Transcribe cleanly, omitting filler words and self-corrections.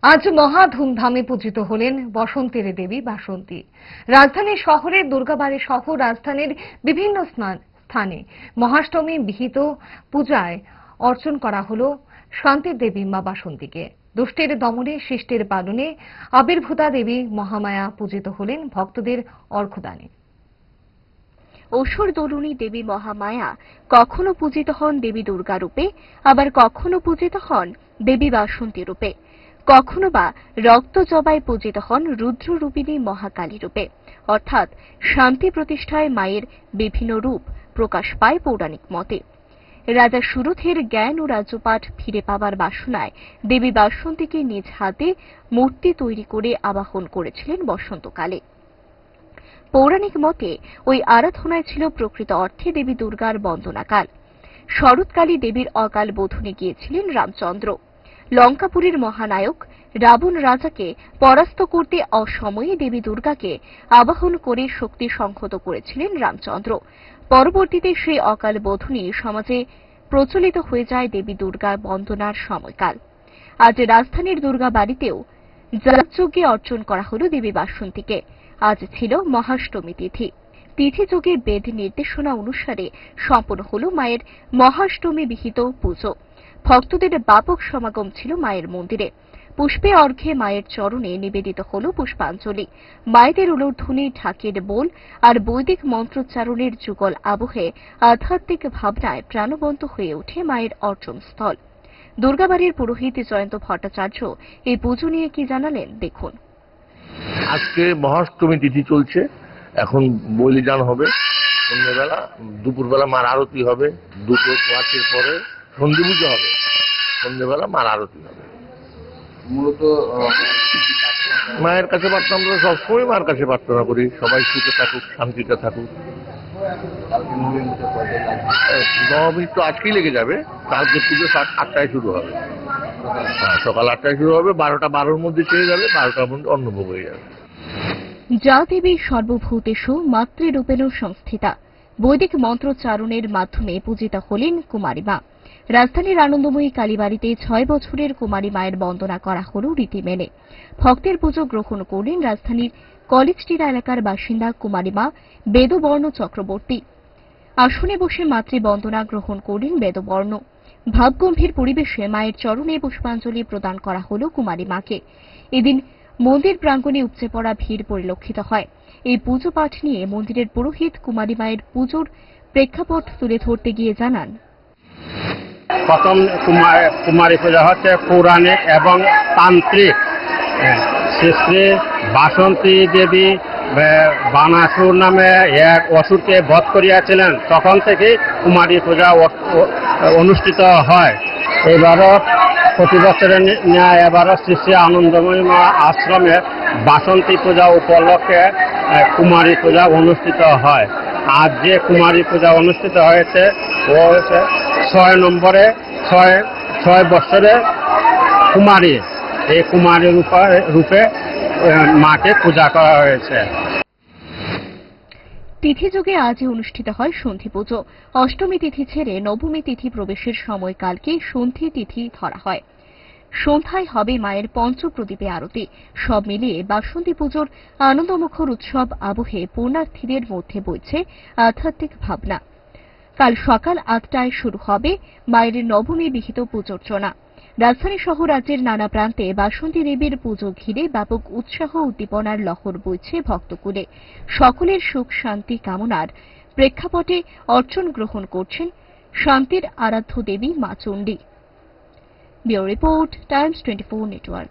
আজ মহা ধুমধামে পূজিত হলেন বসন্তের দেবী বাসন্তী। রাজধানী শহরের দুর্গাবাড়ি সহ রাজধানীর বিভিন্ন স্থানে মহাষ্টমী বিহিত পূজায় অর্চন করা হল শান্তির দেবী মা বাসন্তীকে। দুষ্টের দমনে শিষ্টের পালনে আবির্ভূতা দেবী মহামায়া পূজিত হলেন ভক্তদের অর্ঘ্যদানে। অসুর দলুনী দেবী মহামায়া কখনো পূজিত হন দেবী দুর্গা রূপে, আবার কখনো পূজিত হন দেবী বাসন্তী রূপে, কখনো বা রক্ত জবায় পূজিত হন রুদ্ররূপিণী মহাকালী রূপে। অর্থাৎ শান্তি প্রতিষ্ঠায় মায়ের বিভিন্ন রূপ প্রকাশ পায় পৌরাণিক মতে। রাজা সুরথের জ্ঞান ও রাজ্যপাট ফিরে পাবার বাসনায় দেবী বাসন্তীকে নিজ হাতে মূর্তি তৈরি করে আবাহন করেছিলেন বসন্তকালে। পৌরাণিক মতে ওই আরাধনায় ছিল প্রকৃত অর্থে দেবী দুর্গার বন্দনাকাল। শরৎকালে দেবীর অকাল বোধনে গিয়েছিলেন রামচন্দ্র। লঙ্কাপুরীর মহানায়ক রাবণ রাজাকে পরাস্ত করতে অসময়ে দেবী দুর্গাকে আবাহন করে শক্তি সংহত করেছিলেন রামচন্দ্র। পরবর্তীতে সেই অকাল বোধনী সমাজে প্রচলিত হয়ে যায় দেবী দুর্গার বন্দনার সময়কাল। আজ রাজধানীর দুর্গা বাড়িতেও যাগযজ্ঞে অর্চন করা হল দেবী বাসন্তীকে। আজ ছিল মহাষ্টমী তিথি। তিথিযোগে বেদ নির্দেশনা অনুসারে সম্পন্ন হল মায়ের মহাষ্টমী বিহিত পুজো। ভক্তদের ব্যাপক সমাগম ছিল মায়ের মন্দিরে। পুষ্পে অর্ঘ্যে মায়ের চরণে নিবেদিত হল পুষ্পাঞ্জলি। মায়েদের উলুধ্বনি, ঢাকের বোল আর বৈদিক মন্ত্রোচ্চারণের যুগল আবহে আধ্যাত্মিক ভাবনায় প্রাণবন্ত হয়ে ওঠে মায়ের অর্চনস্থল। দুর্গাবাড়ির পুরোহিত জয়ন্ত ভট্টাচার্য এই পুজো নিয়ে কি জানালেন দেখুন। আজকে মহাষ্টমী তিথি চলছে, এখন বলিদান হবে সন্ধ্যেবেলা, দুপুরবেলা মার আরতি হবে, দুপুর 5-এর পরে সন্ধি পুজো হবে, সন্ধ্যেবেলা মার আরতি হবে। মূলত মায়ের কাছে প্রার্থনা, আমরা সবসময় মার কাছে প্রার্থনা করি সবাই সুখে থাকুক, শান্তিতে থাকুক। নবমী তো আজকেই লেগে যাবে, কালকে পুজো 8টায় শুরু হবে। হ্যাঁ, সকাল 8টায় শুরু হবে, 12টা-12র মধ্যে ছেড়ে যাবে, 12টার মধ্যে অন্নভোগ হয়ে যাবে। যা দেবী সর্বভূতেষু মাতৃরূপেণ সংস্থিতা, বৈদিক মন্ত্রোচ্চারণের মাধ্যমে পূজিতা হলেন কুমারী মা। রাজধানীর আনন্দময়ী কালীবাড়িতে 6 বছরের কুমারী মায়ের বন্দনা করা হল রীতি মেনে। ভক্তের পুজো গ্রহণ করলেন রাজধানীর কলেজটিরা এলাকার বাসিন্দা কুমারী মা বেদবর্ণ চক্রবর্তী। আসনে বসে মাতৃবন্দনা গ্রহণ করলেন বেদবর্ণ। ভাবগম্ভীর পরিবেশে মায়ের চরণে পুষ্পাঞ্জলি প্রদান করা হল কুমারী মাকে। এদিন মন্দির প্রাঙ্গণে উপচে পড়া ভিড় পরিলক্ষিত হয়। এই পুজো পাঠ নিয়ে মন্দিরের পুরোহিত কুমারী মায়ের পুজোর প্রেক্ষাপট তুলে ধরতে গিয়ে জানান, প্রথম কুমারী পূজা হচ্ছে পৌরাণিক এবং তান্ত্রিক। শ্রী বাসন্তী দেবী বানাসুর নামে এক অসুরকে বধ করিয়াছিলেন, তখন থেকে কুমারী পূজা অনুষ্ঠিত হয়। এবারও প্রতি বছরের ন্যায় এবারও শ্রী শ্রী আনন্দময়ী মা আশ্রমে বাসন্তী পূজা উপলক্ষে কুমারী পূজা অনুষ্ঠিত হয়। আজ যে কুমারী পূজা অনুষ্ঠিত হয়েছে ও হচ্ছে 6 বছরের কুমারী। এই কুমারী রূপে মাকে পূজা করা হয়েছে। তিথিযুগে আজই অনুষ্ঠিত হয় সন্ধি পুজো। অষ্টমী তিথি ছেড়ে নবমী তিথি প্রবেশের সময়কালকে সন্ধি তিথি ধরা হয়। সন্ধ্যায় হবে মায়ের পঞ্চপ্রদীপে আরতি। সব মিলিয়ে বাসন্তী পুজোর আনন্দমুখর উৎসব আবহে পূর্ণার্থীদের মধ্যে বইছে আধ্যাত্মিক ভাবনা। কাল সকাল 8টায় শুরু হবে মায়ের নবমী বিহিত পূজোর্চনা। রাজধানী সহ রাজ্যের নানা প্রান্তে বাসন্তী দেবীর পুজো ঘিরে ব্যাপক উৎসাহ উদ্দীপনার লহর বইছে ভক্তকুলে। সকলের সুখ শান্তি কামনার প্রেক্ষাপটে অর্চন গ্রহণ করছেন শান্তির আরাধ্য দেবী মা Chandi. Bureau report, Times 24 network.